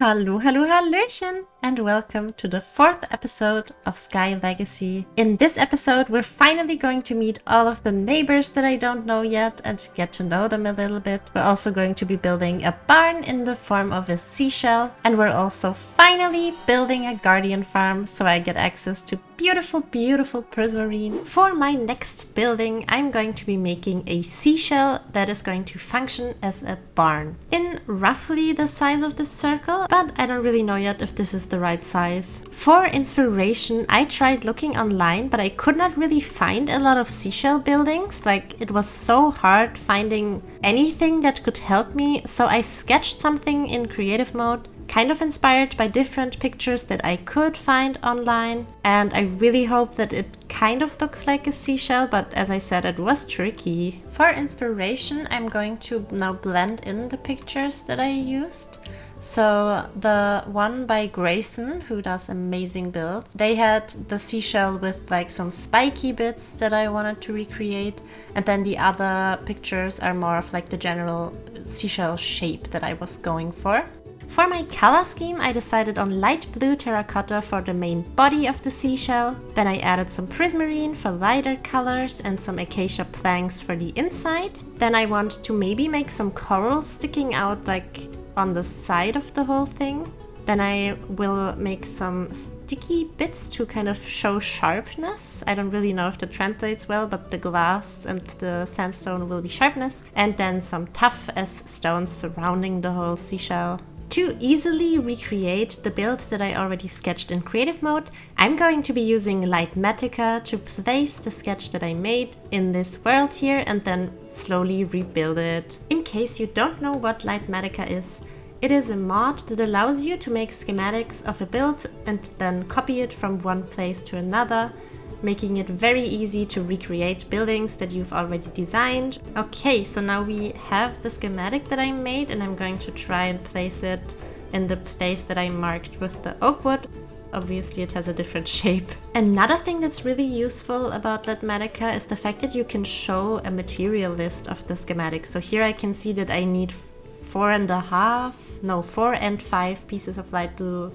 Hallo, hallo, hallöchen, and welcome to the fourth episode of Sky Legacy. In this episode, we're finally going to meet all of the neighbors that I don't know yet and get to know them a little bit. We're also going to be building a barn in the form of a seashell, and we're also finally building a guardian farm so I get access to beautiful, beautiful prismarine. For my next building, I'm going to be making a seashell that is going to function as a barn in roughly the size of this circle, but I don't really know yet if this is the right size. For inspiration, I tried looking online, but I could not really find a lot of seashell buildings. Like, it was so hard finding anything that could help me, so I sketched something in creative mode, kind of inspired by different pictures that I could find online, and I really hope that it kind of looks like a seashell, but as I said, it was tricky. For inspiration, I'm going to now blend in the pictures that I used. So the one by Grayson, who does amazing builds, they had the seashell with like some spiky bits that I wanted to recreate, and then the other pictures are more of like the general seashell shape that I was going for. For my color scheme, I decided on light blue terracotta for the main body of the seashell. Then I added some prismarine for lighter colors and some acacia planks for the inside. Then I want to maybe make some corals sticking out like on the side of the whole thing. Then I will make some sticky bits to kind of show sharpness. I don't really know if that translates well, but the glass and the sandstone will be sharpness. And then some tough as stones surrounding the whole seashell. To easily recreate the build that I already sketched in creative mode, I'm going to be using Lightmatica to place the sketch that I made in this world here and then slowly rebuild it. In case you don't know what Lightmatica is, it is a mod that allows you to make schematics of a build and then copy it from one place to another, making it very easy to recreate buildings that you've already designed. Okay, so now we have the schematic that I made, and I'm going to try and place it in the place that I marked with the oak wood. Obviously it has a different shape. Another thing that's really useful about Lightmatica is the fact that you can show a material list of the schematic. So here I can see that I need 4 and 5 pieces of light blue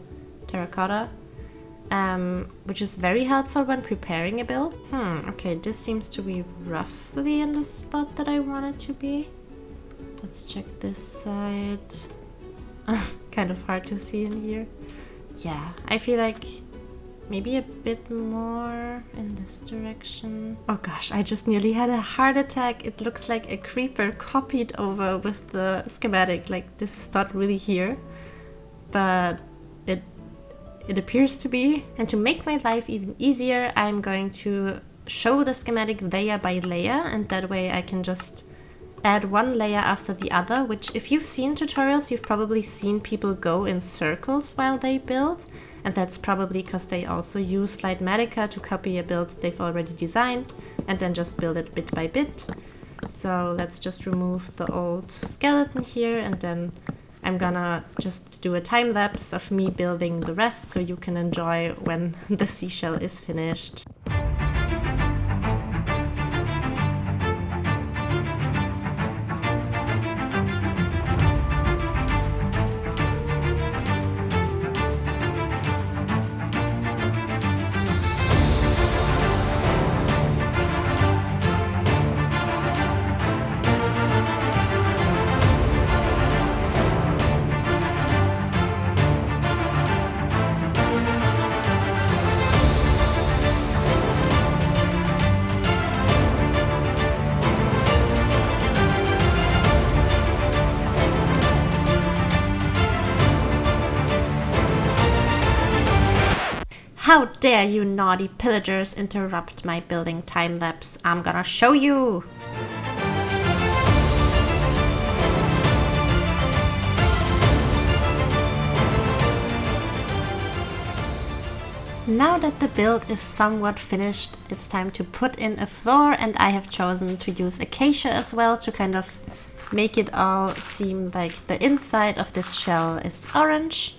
terracotta. Which is very helpful when preparing a build. Okay, this seems to be roughly in the spot that I want it to be. Let's check this side. Kind of hard to see in here. Yeah, I feel like maybe a bit more in this direction. Oh gosh, I just nearly had a heart attack. It looks like a creeper copied over with the schematic. Like, this is not really here, but it appears to be. And to make my life even easier, I'm going to show the schematic layer by layer, and that way I can just add one layer after the other, which if you've seen tutorials, you've probably seen people go in circles while they build, and that's probably because they also use Lightmatica to copy a build they've already designed and then just build it bit by bit. So let's just remove the old skeleton here, and then I'm gonna just do a time lapse of me building the rest so you can enjoy when the seashell is finished. How dare you naughty pillagers interrupt my building time lapse? I'm gonna show you! Now that the build is somewhat finished, it's time to put in a floor, and I have chosen to use acacia as well to kind of make it all seem like the inside of this shell is orange.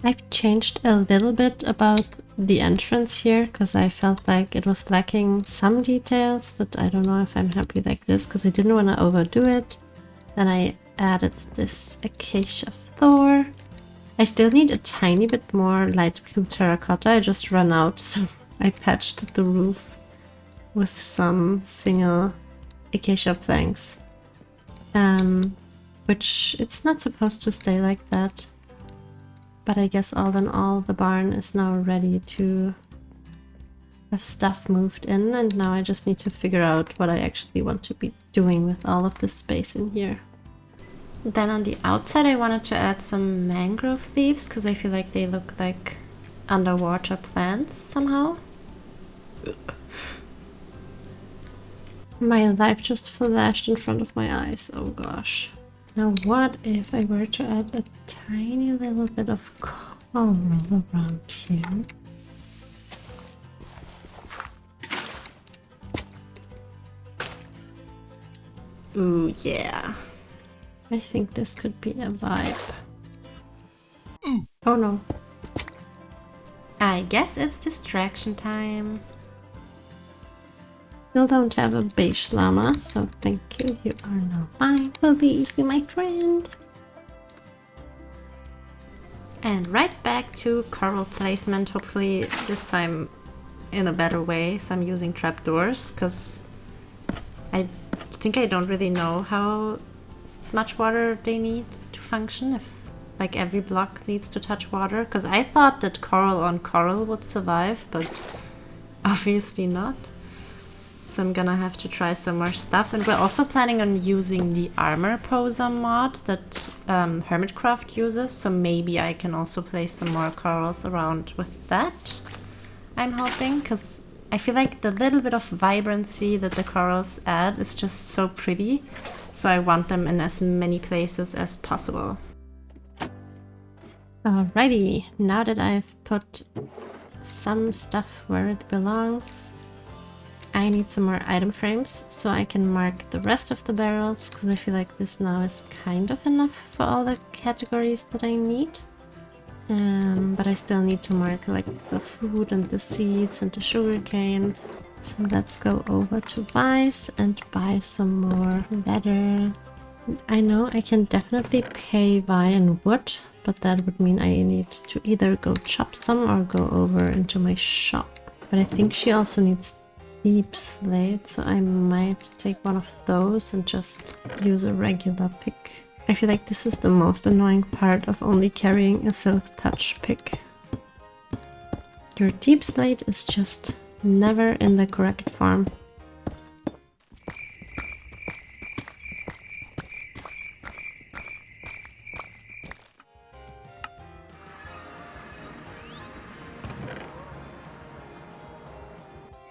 I've changed a little bit about the entrance here because I felt like it was lacking some details, but I don't know if I'm happy like this because I didn't want to overdo it. Then I added this acacia Thor. I still need a tiny bit more light blue terracotta. I just ran out, so I patched the roof with some single acacia planks. Which it's not supposed to stay like that. But I guess all in all, the barn is now ready to have stuff moved in, and now I just need to figure out what I actually want to be doing with all of this space in here. Then on the outside I wanted to add some mangrove leaves because I feel like they look like underwater plants somehow. My life just flashed in front of my eyes, oh gosh. Now what if I were to add a tiny little bit of coral around here? Ooh, yeah. I think this could be a vibe. Oh no. I guess it's distraction time. Still don't have a beige llama, so thank you, you are now mine. Please be my friend. And right back to coral placement, hopefully this time in a better way. So I'm using trapdoors because I think I don't really know how much water they need to function, if like every block needs to touch water, because I thought that coral on coral would survive, but obviously not. So I'm gonna have to try some more stuff, and we're also planning on using the armor poser mod that Hermitcraft uses, so maybe I can also place some more corals around with that, I'm hoping, because I feel like the little bit of vibrancy that the corals add is just so pretty. So I want them in as many places as possible. Alrighty, now that I've put some stuff where it belongs, I need some more item frames so I can mark the rest of the barrels, because I feel like this now is kind of enough for all the categories that I need. But I still need to mark like the food and the seeds and the sugarcane. So let's go over to Vice and buy some more leather. I know I can definitely pay Vi in wood, but that would mean I need to either go chop some or go over into my shop. But I think she also needs deep slate, so I might take one of those and just use a regular pick. I feel like this is the most annoying part of only carrying a silk touch pick. Your deep slate is just never in the correct form.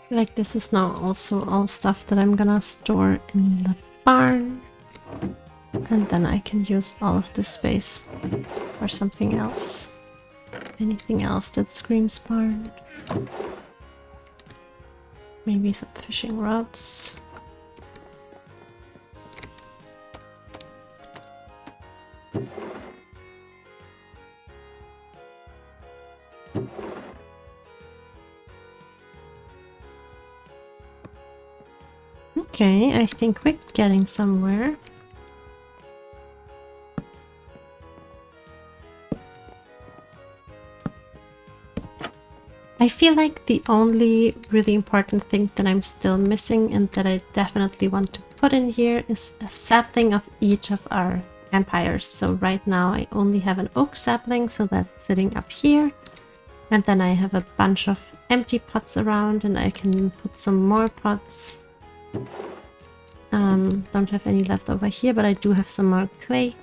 Like this is now also all stuff that I'm gonna store in the barn. And then I can use all of this space for something else. Anything else that screams barn? Maybe some fishing rods. Okay, I think we're getting somewhere. I feel like the only really important thing that I'm still missing and that I definitely want to put in here is a sapling of each of our empires. So right now I only have an oak sapling, so that's sitting up here. And then I have a bunch of empty pots around and I can put some more pots. Don't have any left over here, but I do have some more clay.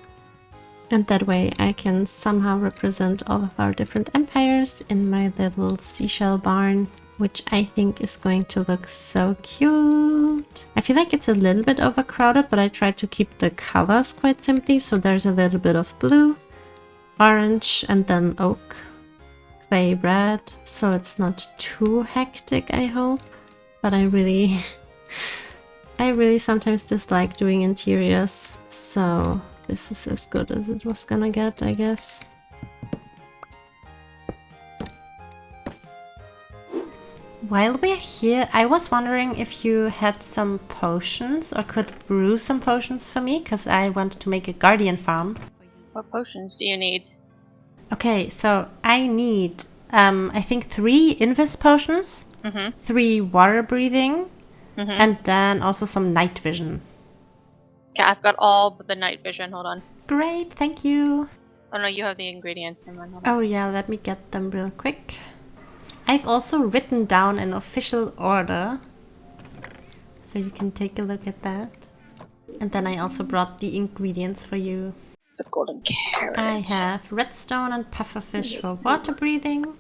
And that way I can somehow represent all of our different empires in my little seashell barn, which I think is going to look so cute. I feel like it's a little bit overcrowded, but I tried to keep the colors quite simply. So there's a little bit of blue, orange, and then oak, clay red. So it's not too hectic, I hope. But I really sometimes dislike doing interiors. So this is as good as it was gonna get, I guess. While we're here, I was wondering if you had some potions or could brew some potions for me, because I want to make a guardian farm. What potions do you need? Okay, so I need, I think 3 invis potions, 3 water breathing, and then also some night vision. Okay, I've got all but the night vision. Hold on. Great, thank you. Oh no, you have the ingredients. Never mind, hold on. Oh yeah, let me get them real quick. I've also written down an official order, so you can take a look at that. And then I also brought the ingredients for you. It's a golden carrot. I have redstone and pufferfish for water breathing.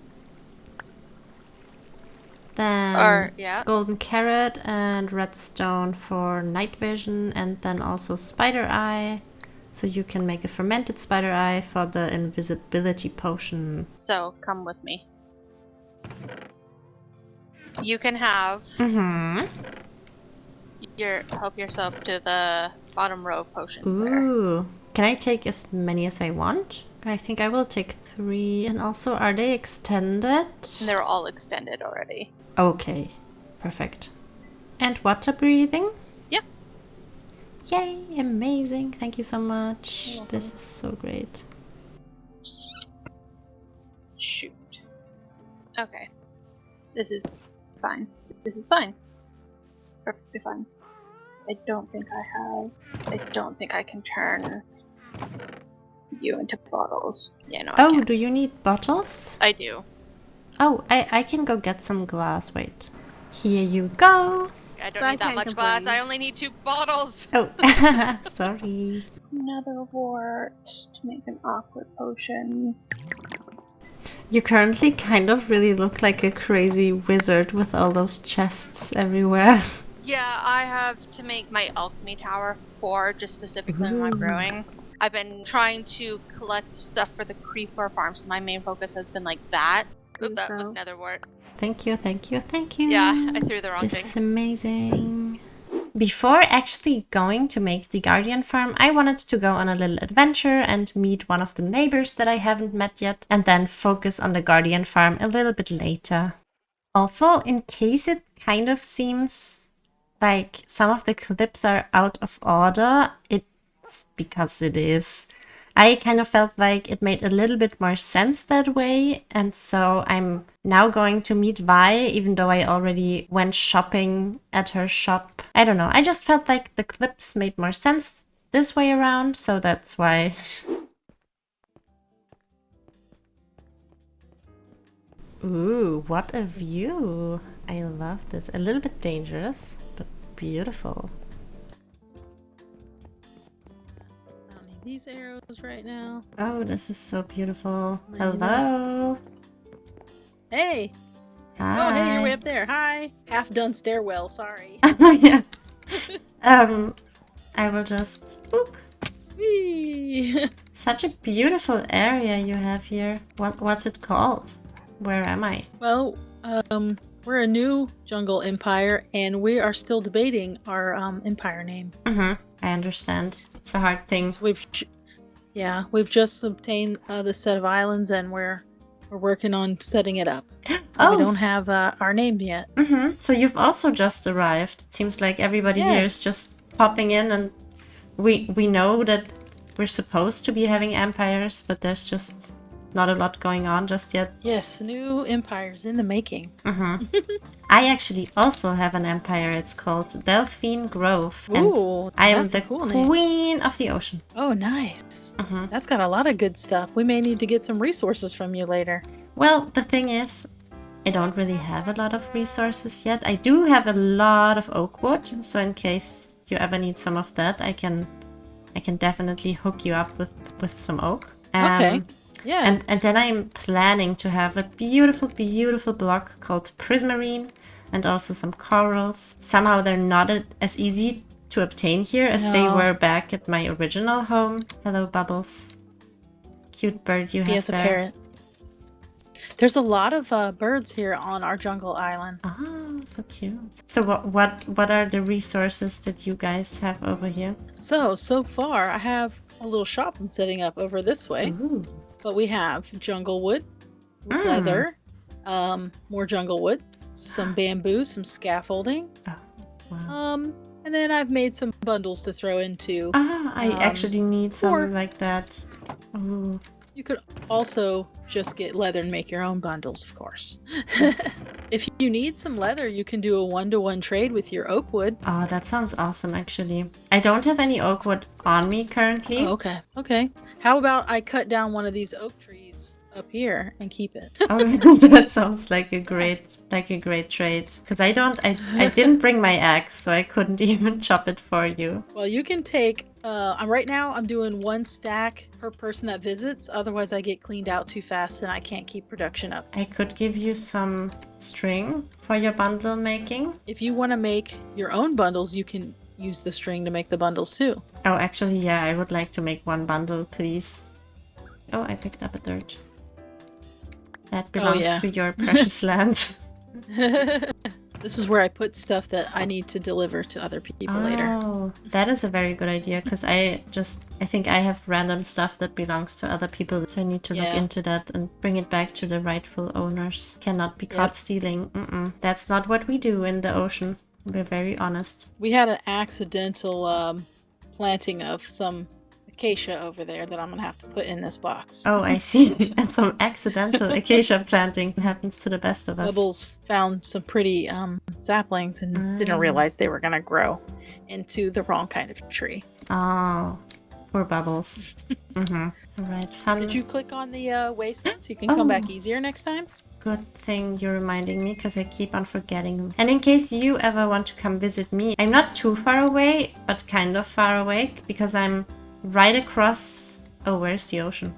Then golden carrot and redstone for night vision, and then also spider eye. So you can make a fermented spider eye for the invisibility potion. So, come with me. You can have help yourself to the bottom row of potions. Ooh. Can I take as many as I want? I think I will take 3. And also, are they extended? They're all extended already. Okay. Perfect. And water breathing? Yep. Yay, amazing. Thank you so much. This is so great. Shoot. Okay. This is fine. This is fine. Perfectly fine. I don't think I can turn you into bottles. Yeah, no, I can't. Do you need bottles? I do. Oh, I can go get some glass. Wait. Here you go. I don't need that much glass. I only need 2 bottles. Oh, sorry. Another wart to make an aqua potion. You currently kind of really look like a crazy wizard with all those chests everywhere. Yeah, I have to make my alchemy tower for just specifically my brewing. I've been trying to collect stuff for the creeper farm, so my main focus has been like that. Oop, that was nether wart. Thank you, thank you, thank you. Yeah, I threw the wrong thing. This is amazing. Before actually going to make the guardian farm, I wanted to go on a little adventure and meet one of the neighbors that I haven't met yet, and then focus on the guardian farm a little bit later. Also, in case it kind of seems like some of the clips are out of order, it's because it is. I kind of felt like it made a little bit more sense that way, and so I'm now going to meet Vi, even though I already went shopping at her shop. I don't know, I just felt like the clips made more sense this way around, so that's why. Ooh, what a view! I love this. A little bit dangerous, but beautiful. These arrows right now. Oh, this is so beautiful. Hello. Hey. Hi. Oh, hey, you're way up there. Hi. Half done stairwell. Sorry. Oh yeah. I will just. Boop. Whee. Such a beautiful area you have here. What's it called? Where am I? Well, we're a new jungle empire, and we are still debating our empire name. I understand. It's a hard thing. So we've just obtained this set of islands, and we're working on setting it up. So we don't have our name yet. So you've also just arrived. It seems like everybody here is just popping in, and we know that we're supposed to be having empires, but there's just not a lot going on just yet. Yes, new empires in the making. I actually also have an empire. It's called Delphine Grove. Ooh, and I am the cool queen name. of the ocean. Oh, nice. That's got a lot of good stuff. We may need to get some resources from you later. Well, the thing is, I don't really have a lot of resources yet. I do have a lot of oak wood, so in case you ever need some of that, I can definitely hook you up with some oak. Okay. Yeah. And then I'm planning to have a beautiful, beautiful block called prismarine, and also some corals. Somehow they're not as easy to obtain here as they were back at my original home. Hello, Bubbles. Cute bird you have Yes, there. a parrot. There's a lot of birds here on our jungle island. Oh, so cute. So what are the resources that you guys have over here? So far I have a little shop I'm setting up over this way. Ooh. But we have jungle wood, leather, more jungle wood, some bamboo, some scaffolding. Oh, wow. And then I've made some bundles to throw into. I actually need some or- like that. Ooh. You could also just get leather and make your own bundles, of course. If you need some leather, you can do a 1-to-1 trade with your oak wood. Oh, that sounds awesome, actually. I don't have any oak wood on me currently. Oh, okay. How about I cut down one of these oak trees up here and keep it? Oh, that sounds like a great trade. Because I didn't bring my axe, so I couldn't even chop it for you. Well, you can take. Right now I'm doing 1 stack per person that visits. Otherwise, I get cleaned out too fast and I can't keep production up. I could give you some string for your bundle making. If you want to make your own bundles, you can use the string to make the bundles too. Oh, actually, yeah, I would like to make 1 bundle, please. Oh, I picked up a dirt. That belongs to your precious land. This is where I put stuff that I need to deliver to other people later. Oh, that is a very good idea, because I think I have random stuff that belongs to other people, so I need to look into that and bring it back to the rightful owners. Cannot be caught stealing. That's not what we do in the ocean. We're very honest. We had an accidental planting of some acacia over there that I'm gonna have to put in this box. Oh, I see. And some accidental acacia planting happens to the best of us. Bubbles found some pretty saplings and didn't realize they were gonna grow into the wrong kind of tree. Oh, poor Bubbles. All right, fun. Did you click on the wasteland so you can come back easier next time? Good thing you're reminding me, because I keep on forgetting. And in case you ever want to come visit me, I'm not too far away, but kind of far away, because I'm right across... Oh, where's the ocean?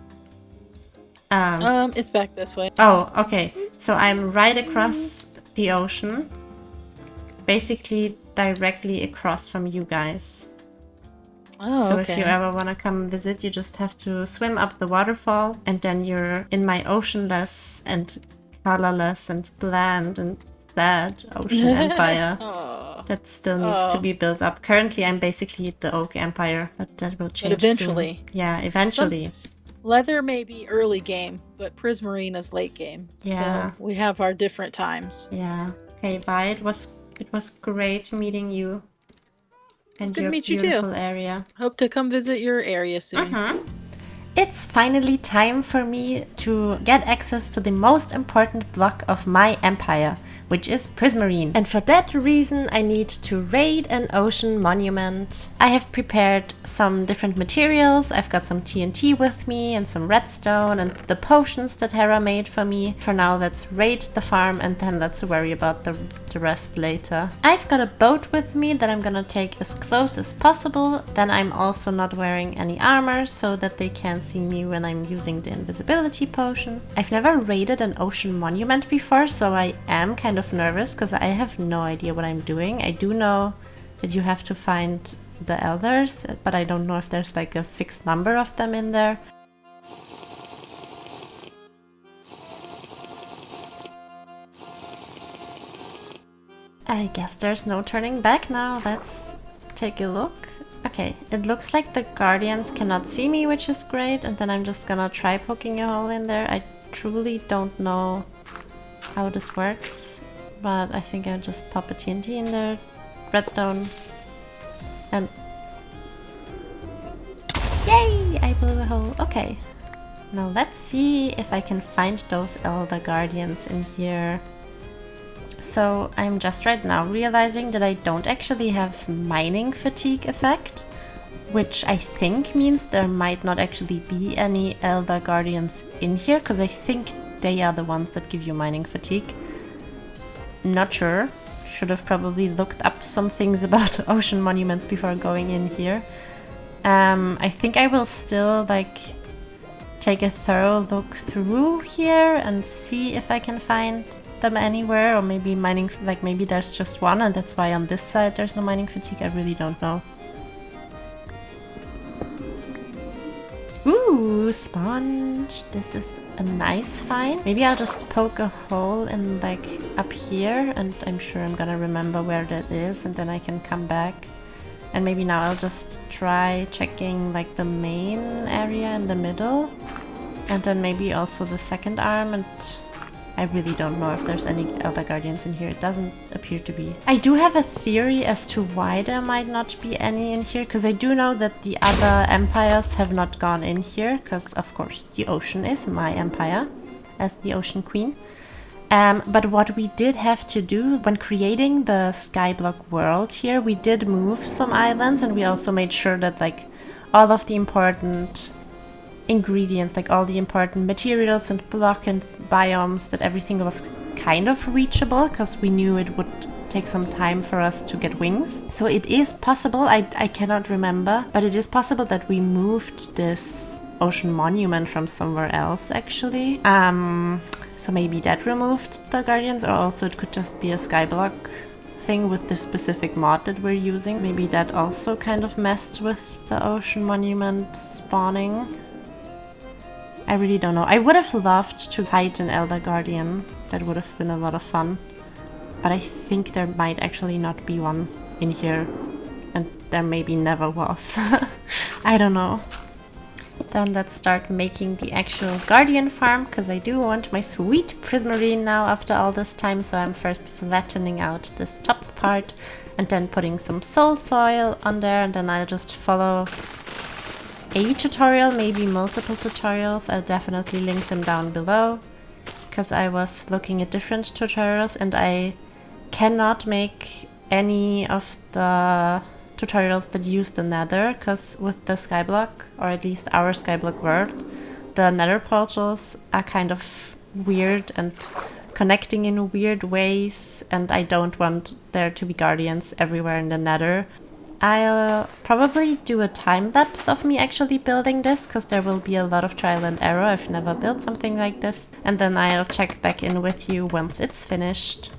It's back this way. Oh, okay. So I'm right across the ocean. Basically directly across from you guys. Oh, so okay. if you ever want to come visit, you just have to swim up the waterfall, and then you're in my oceanless and colorless and bland and sad ocean empire. That still needs to be built up. Currently, I'm basically the Oak Empire, but that will change eventually. soon. Yeah, eventually. Leather may be early game, but Prismarina's late game. Yeah. So we have our different times. Yeah. Okay, Vi, it was great meeting you. And It's good to your meet you beautiful too. area. Hope to come visit your area soon. It's finally time for me to get access to the most important block of my empire, which is Prismarine. And for that reason, I need to raid an ocean monument. I have prepared some different materials. I've got some TNT with me and some redstone and the potions that Hera made for me. For now, let's raid the farm and then let's worry about the rest later. I've got a boat with me that I'm gonna take as close as possible. Then I'm also not wearing any armor so that they can't see me when I'm using the invisibility potion. I've never raided an ocean monument before, so I am kind of nervous because I have no idea what I'm doing. I do know that you have to find the elders, but I don't know if there's like a fixed number of them in there. I guess there's no turning back now. Let's take a look. Okay, it looks like the guardians cannot see me, which is great, and then I'm just gonna try poking a hole in there. I truly don't know how this works, but I think I'll just pop a TNT in there, redstone, and yay! I blew a hole. Okay, now let's see if I can find those elder guardians in here. So I'm just right now realizing that I don't actually have mining fatigue effect, which I think means there might not actually be any elder guardians in here, because I think they are the ones that give you mining fatigue. Not sure. Should have probably looked up some things about ocean monuments before going in here. I think I will still take a thorough look through here and see if I can find them anywhere, or maybe mining, maybe there's just one and that's why on this side there's no mining fatigue. I really don't know. Ooh, sponge. This is a nice find. Maybe I'll just poke a hole in up here, and I'm sure I'm gonna remember where that is, and then I can come back. And maybe now I'll just try checking the main area in the middle, and then maybe also the second arm, and I really don't know if there's any Elder Guardians in here. It doesn't appear to be. I do have a theory as to why there might not be any in here, because I do know that the other empires have not gone in here, because of course the ocean is my empire as the Ocean Queen. But what we did have to do when creating the Skyblock world here, we did move some islands, and we also made sure that like all of the important ingredients, like all the important materials and block and biomes, that everything was kind of reachable, because we knew it would take some time for us to get wings. So it is possible, I cannot remember, but it is possible that we moved this ocean monument from somewhere else actually. So maybe that removed the guardians, or also it could just be a Skyblock thing with the specific mod that we're using. Maybe that also kind of messed with the ocean monument spawning. I really don't know. I would have loved to fight an Elder Guardian. That would have been a lot of fun. But I think there might actually not be one in here. And there maybe never was. I don't know. Then let's start making the actual Guardian farm, because I do want my sweet prismarine now after all this time. So I'm first flattening out this top part and then putting some soul soil on there, and then I'll just follow a tutorial, maybe multiple tutorials. I'll definitely link them down below, because I was looking at different tutorials and I cannot make any of the tutorials that use the nether, because with the Skyblock, or at least our Skyblock world, the nether portals are kind of weird and connecting in weird ways, and I don't want there to be guardians everywhere in the nether. I'll probably do a time lapse of me actually building this, because there will be a lot of trial and error. I've never built something like this. And then I'll check back in with you once it's finished.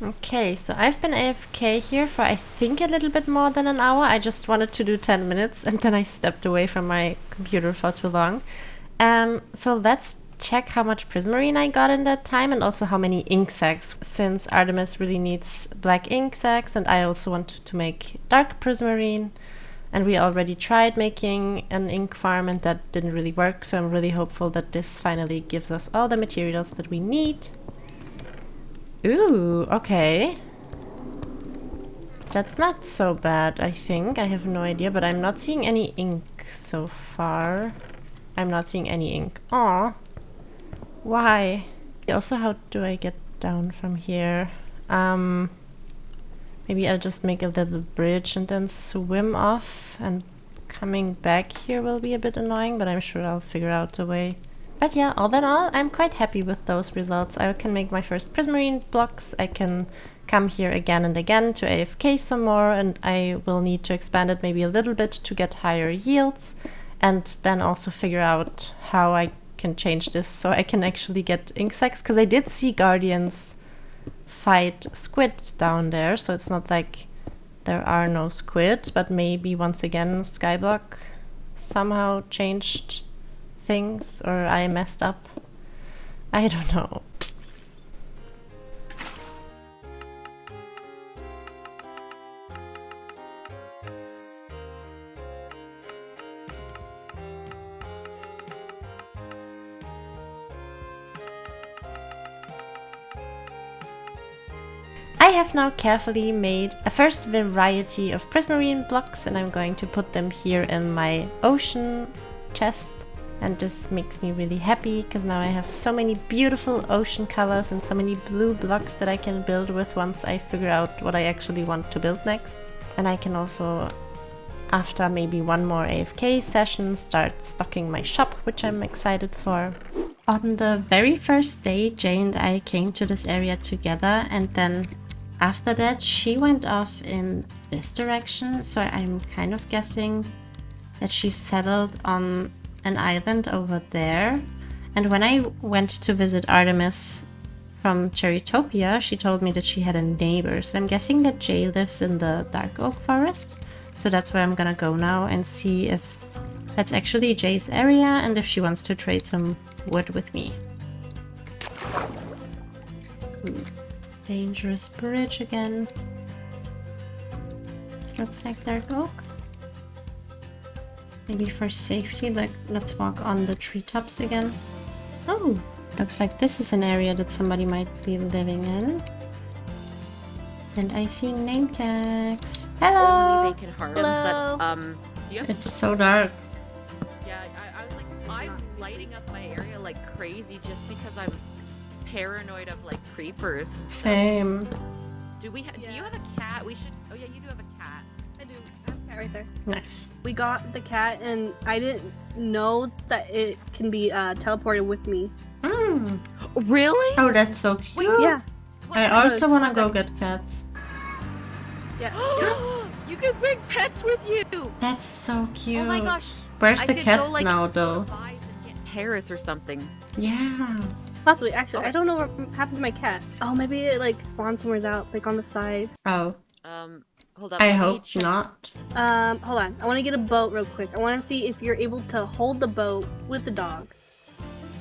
Okay, so I've been AFK here for I think a little bit more than an hour. I just wanted to do 10 minutes and then I stepped away from my computer for too long. So let's check how much prismarine I got in that time, and also how many ink sacs, since Artemis really needs black ink sacs and I also want to make dark prismarine. And we already tried making an ink farm and that didn't really work, so I'm really hopeful that this finally gives us all the materials that we need. Ooh, okay. That's not so bad, I think. I have no idea, but I'm not seeing any ink so far. I'm not seeing any ink. Aw. Why? Also, how do I get down from here? Maybe I'll just make a little bridge and then swim off, and coming back here will be a bit annoying, but I'm sure I'll figure out a way. But yeah, all in all, I'm quite happy with those results. I can make my first prismarine blocks. I can come here again and again to AFK some more, and I will need to expand it maybe a little bit to get higher yields, and then also figure out how I can change this so I can actually get ink sacs, because I did see guardians fight squid down there, so it's not like there are no squid, but maybe once again Skyblock somehow changed things, or I messed up. I don't know. I have now carefully made a first variety of prismarine blocks, and I'm going to put them here in my ocean chest. And this makes me really happy, because now I have so many beautiful ocean colors and so many blue blocks that I can build with once I figure out what I actually want to build next. And I can also after maybe one more AFK session, start stocking my shop, which I'm excited for. On the very first day, Jay and I came to this area together, and then after that she went off in this direction, so I'm kind of guessing that she settled on an island over there. And when I went to visit Artemis from Cherrytopia, she told me that she had a neighbor, so I'm guessing that Jay lives in the Dark Oak Forest. So that's where I'm gonna go now and see if that's actually Jay's area and if she wants to trade some wood with me. Dangerous bridge again. This looks like Dark Oak. Maybe for safety, like, let's walk on the treetops again. Oh, looks like this is an area that somebody might be living in. And I see name tags. Hello! Only vacant hearts that, do you have... It's so dark. Yeah, I was like, I'm lighting up my area like crazy just because I'm paranoid of, like, creepers. Same. Do you have a cat? We should... Oh yeah, you do have a cat. I do. I have a cat right there. Nice. We got the cat, and I didn't know that it can be teleported with me. Mm. Really? Oh, that's so cute. Wait, Yeah. I also want to go get cats. Yeah. You can bring pets with you! That's so cute. Oh my gosh. Where's I the could cat go, like, now, though? buy and get parrots or something. Yeah. Possibly. Actually, Okay. I don't know what happened to my cat. Oh, maybe it like spawned somewhere else, like on the side. Oh, Hold up. I let me hope check. not. Hold on. I want to get a boat real quick. I want to see if you're able to hold the boat with the dog.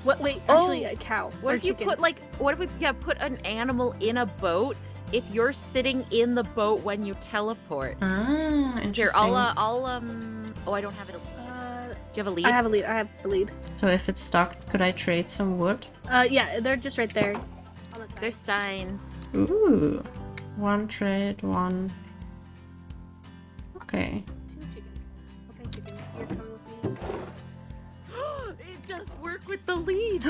What? Wait, actually, a cow. What or if you chicken. put, like, what if we put an animal in a boat if you're sitting in the boat when you teleport? Ah, interesting. Here, oh, I don't have it. Do you have a lead? I have a lead. I have the lead. So if it's stocked, could I trade some wood? Yeah, they're just right there. On the side. There's signs. Ooh. One trade, one. Okay. 2 chickens. Okay, chicken. You're coming with me. It does work with the leads.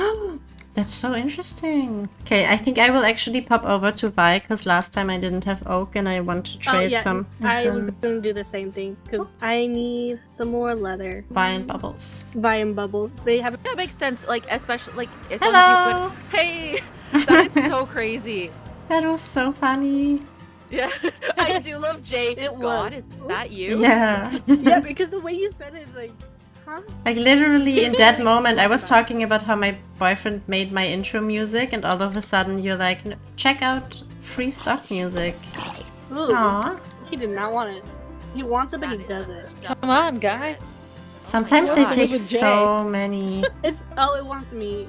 That's so interesting. Okay, I think I will actually pop over to Vi, because last time I didn't have oak and I want to trade some. I And was then going to do the same thing because I need some more leather. Vi and Bubbles. Vi and Bubble. They have. That makes sense. Like, especially, like, as long as Hello! you put... Hey! That is so crazy. That was so funny. Yeah. I do love Jay. It God, was. is that you? Yeah. Yeah, because the way you said it is like, huh? Like literally in that moment, I was talking about how my boyfriend made my intro music, and all of a sudden you're like, check out free stock music. Ooh, Aww. he did not want it. He wants it, but he That is does a it. stuff Come on, guy. Sometimes they What's take with Jay? so many. It wants me.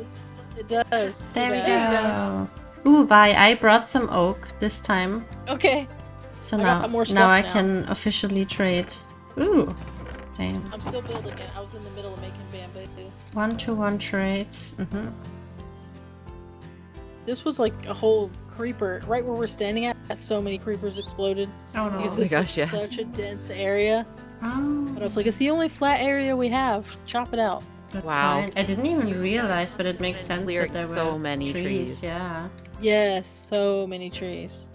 It does. There we Too bad. go. Ooh, Vi, I brought some oak this time. Okay. So I now, got more now stuff I now. can officially trade. Ooh. Damn. I'm still building it. I was in the middle of making bamboo. 1-to-1 trades. Mm-hmm. This was like a whole creeper. Right where we're standing at, so many creepers exploded. Oh no. Because my this gosh, was yeah. such a dense area. Oh. But I was like, it's the only flat area we have. Chop it out. Good Wow. point. I didn't even realize, but it makes sense Cleared that there so were many trees. Yeah. Yes, so many trees.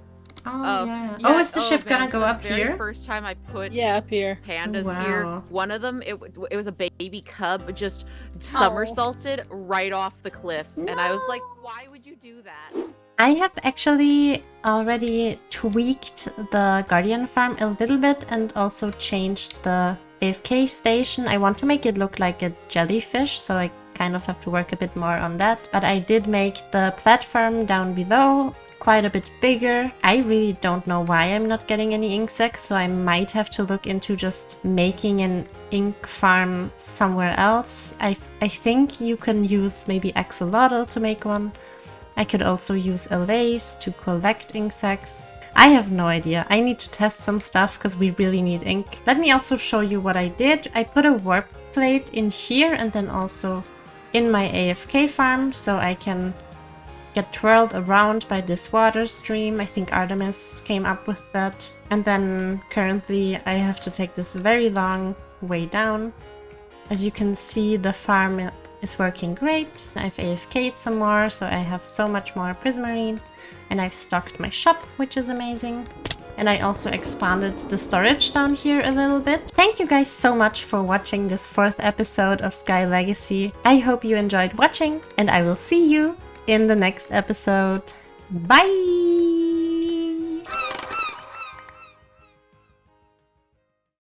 Oh, yeah. Yeah, Oh, is the ship man, gonna go the up very here? First time I put Yeah, up here. pandas Wow. here, one of them, it was a baby cub, just somersaulted right off the cliff, and I was like, why would you do that? I have actually already tweaked the Guardian farm a little bit and also changed the AFK station. I want to make it look like a jellyfish, so I kind of have to work a bit more on that. But I did make the platform down below quite a bit bigger. I really don't know why I'm not getting any insects, so I might have to look into just making an ink farm somewhere else. I think you can use maybe axolotl to make one. I could also use a lace to collect insects. I have no idea. I need to test some stuff because we really need ink. Let me also show you what I did. I put a warp plate in here and then also in my AFK farm so I can get twirled around by this water stream. I think Artemis came up with that. And then currently I have to take this very long way down. As you can see, the farm is working great. I've AFK'd some more, so I have so much more prismarine. And I've stocked my shop, which is amazing. and I also expanded the storage down here a little bit. Thank you guys so much for watching this 4th episode of Sky Legacy. I hope you enjoyed watching, and I will see you in the next episode. Bye!